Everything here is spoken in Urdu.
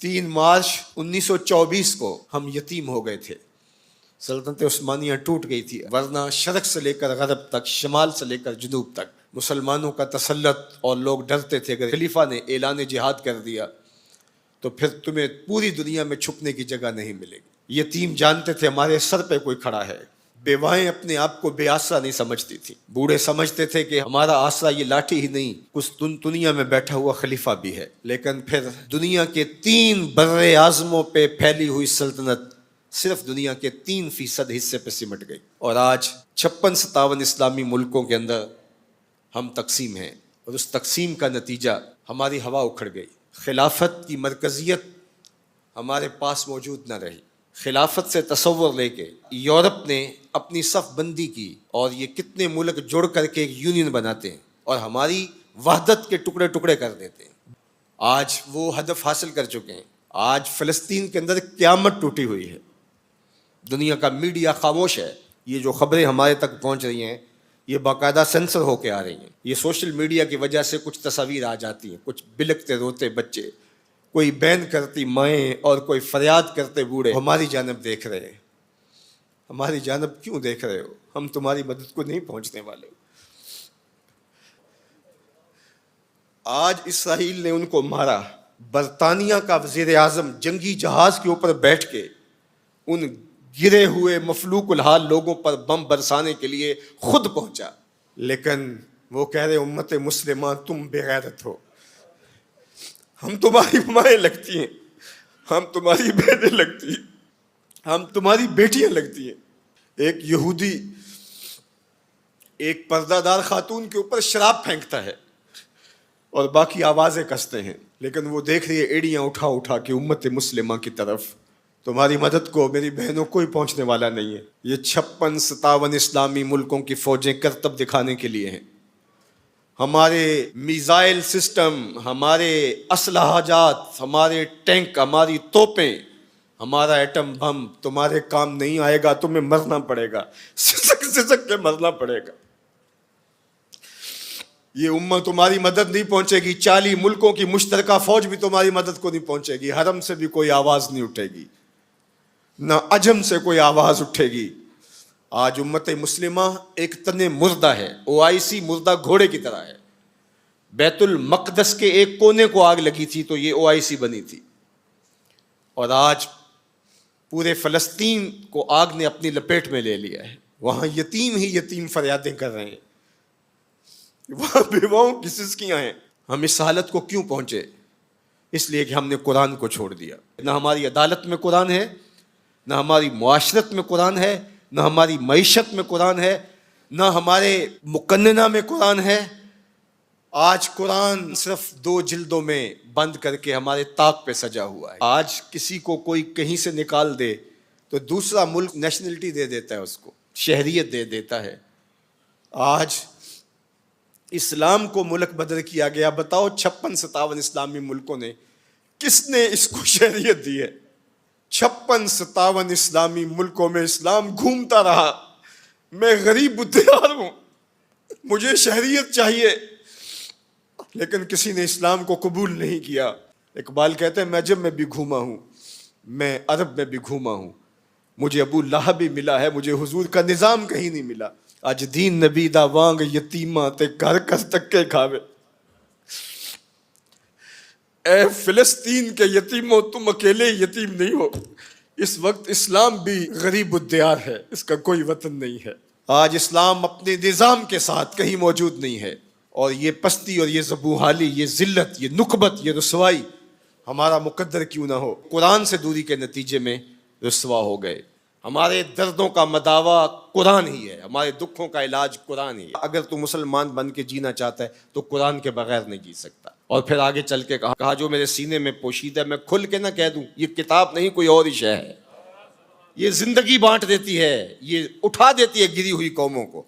3 مارچ 1924 کو ہم یتیم ہو گئے تھے. سلطنت عثمانیہ ٹوٹ گئی تھی، ورنہ شرق سے لے کر غرب تک، شمال سے لے کر جنوب تک مسلمانوں کا تسلط، اور لوگ ڈرتے تھے اگر خلیفہ نے اعلان جہاد کر دیا تو پھر تمہیں پوری دنیا میں چھپنے کی جگہ نہیں ملے گی. یتیم جانتے تھے ہمارے سر پہ کوئی کھڑا ہے. بیوائیں اپنے آپ کو بے آسرا نہیں سمجھتی تھی. بوڑھے سمجھتے تھے کہ ہمارا آسرا یہ لاٹھی ہی نہیں، کچھ دنیا میں بیٹھا ہوا خلیفہ بھی ہے. لیکن پھر دنیا کے 3 بر اعظموں پہ پھیلی ہوئی سلطنت صرف دنیا کے 3% حصے پہ سمٹ گئی، اور آج 56-57 اسلامی ملکوں کے اندر ہم تقسیم ہیں، اور اس تقسیم کا نتیجہ ہماری ہوا اکھڑ گئی. خلافت کی مرکزیت ہمارے پاس موجود نہ رہی. خلافت سے تصور لے کے یورپ نے اپنی صف بندی کی، اور یہ کتنے ملک جڑ کر کے ایک یونین بناتے ہیں اور ہماری وحدت کے ٹکڑے ٹکڑے کر دیتے ہیں. آج وہ ہدف حاصل کر چکے ہیں. آج فلسطین کے اندر قیامت ٹوٹی ہوئی ہے. دنیا کا میڈیا خاموش ہے. یہ جو خبریں ہمارے تک پہنچ رہی ہیں یہ باقاعدہ سینسر ہو کے آ رہی ہیں. یہ سوشل میڈیا کی وجہ سے کچھ تصاویر آ جاتی ہیں، کچھ بلکتے روتے بچے، کوئی بین کرتی مائیں اور کوئی فریاد کرتے بوڑھے ہماری جانب دیکھ رہے ہیں. ہماری جانب کیوں دیکھ رہے ہو؟ ہم تمہاری مدد کو نہیں پہنچنے والے. آج اسرائیل نے ان کو مارا. برطانیہ کا وزیر اعظم جنگی جہاز کے اوپر بیٹھ کے ان گرے ہوئے مفلوق الحال لوگوں پر بم برسانے کے لیے خود پہنچا. لیکن وہ کہہ رہے امت مسلمہ تم بے غیرت ہو، ہم تمہاری مائیں لگتی ہیں، ہم تمہاری بہنیں لگتی ہیں، ہم تمہاری بیٹیاں لگتی ہیں. ایک یہودی ایک پردہ دار خاتون کے اوپر شراب پھینکتا ہے اور باقی آوازیں کستے ہیں، لیکن وہ دیکھ رہی ہے ایڑیاں اٹھا اٹھا کے امت مسلمہ کی طرف. تمہاری مدد کو میری بہنوں کوئی پہنچنے والا نہیں ہے. یہ 56-57 اسلامی ملکوں کی فوجیں کرتب دکھانے کے لیے ہیں. ہمارے میزائل سسٹم، ہمارے اسلحہ جات، ہمارے ٹینک، ہماری توپیں، ہمارا ایٹم بم تمہارے کام نہیں آئے گا. تمہیں مرنا پڑے گا، سسک سسک کے مرنا پڑے گا. یہ امت تمہاری مدد نہیں پہنچے گی. 40 ملکوں کی مشترکہ فوج بھی تمہاری مدد کو نہیں پہنچے گی. حرم سے بھی کوئی آواز نہیں اٹھے گی، نہ عجم سے کوئی آواز اٹھے گی. آج امت مسلمہ ایک تن مردہ ہے. OIC مردہ گھوڑے کی طرح ہے. بیت المقدس کے ایک کونے کو آگ لگی تھی تو یہ OIC بنی تھی، اور آج پورے فلسطین کو آگ نے اپنی لپیٹ میں لے لیا ہے. وہاں یتیم ہی یتیم فریادیں کر رہے ہیں، وہاں بیواؤں کی سسکیاں ہیں. ہم اس حالت کو کیوں پہنچے؟ اس لیے کہ ہم نے قرآن کو چھوڑ دیا. نہ ہماری عدالت میں قرآن ہے، نہ ہماری معاشرت میں قرآن ہے، نہ ہماری معیشت میں قرآن ہے، نہ ہمارے مقننہ میں قرآن ہے. آج قرآن صرف 2 جلدوں میں بند کر کے ہمارے طاق پہ سجا ہوا ہے. آج کسی کو کوئی کہیں سے نکال دے تو دوسرا ملک نیشنلٹی دے دیتا ہے، اس کو شہریت دے دیتا ہے. آج اسلام کو ملک بدر کیا گیا. بتاؤ 56-57 اسلامی ملکوں نے کس نے اس کو شہریت دی ہے؟ 56-57 اسلامی ملکوں میں اسلام گھومتا رہا. میں غریب الدیار ہوں، مجھے شہریت چاہیے، لیکن کسی نے اسلام کو قبول نہیں کیا. اقبال کہتے ہیں میں عجم میں بھی گھوما ہوں، میں عرب میں بھی گھوما ہوں، مجھے ابو لہب بھی ملا ہے، مجھے حضور کا نظام کہیں نہیں ملا. اج دین نبی دا وانگ یتیماں تے گھر کر تکے کھاوے. اے فلسطین کے یتیموں تم اکیلے یتیم نہیں ہو. اس وقت اسلام بھی غریب الدیار ہے، اس کا کوئی وطن نہیں ہے. آج اسلام اپنے نظام کے ساتھ کہیں موجود نہیں ہے، اور یہ پستی اور یہ زبوحالی، یہ ذلت، یہ نکبت، یہ رسوائی ہمارا مقدر کیوں نہ ہو. قرآن سے دوری کے نتیجے میں رسوا ہو گئے. ہمارے دردوں کا مداوا قرآن ہی ہے، ہمارے دکھوں کا علاج قرآن ہی ہے. اگر تو مسلمان بن کے جینا چاہتا ہے تو قرآن کے بغیر نہیں جی سکتا. اور پھر آگے چل کے کہا جو میرے سینے میں پوشیدہ ہے میں کھل کے نہ کہہ دوں. یہ کتاب نہیں، کوئی اور ہی شے ہے. یہ زندگی بانٹ دیتی ہے، یہ اٹھا دیتی ہے گری ہوئی قوموں کو.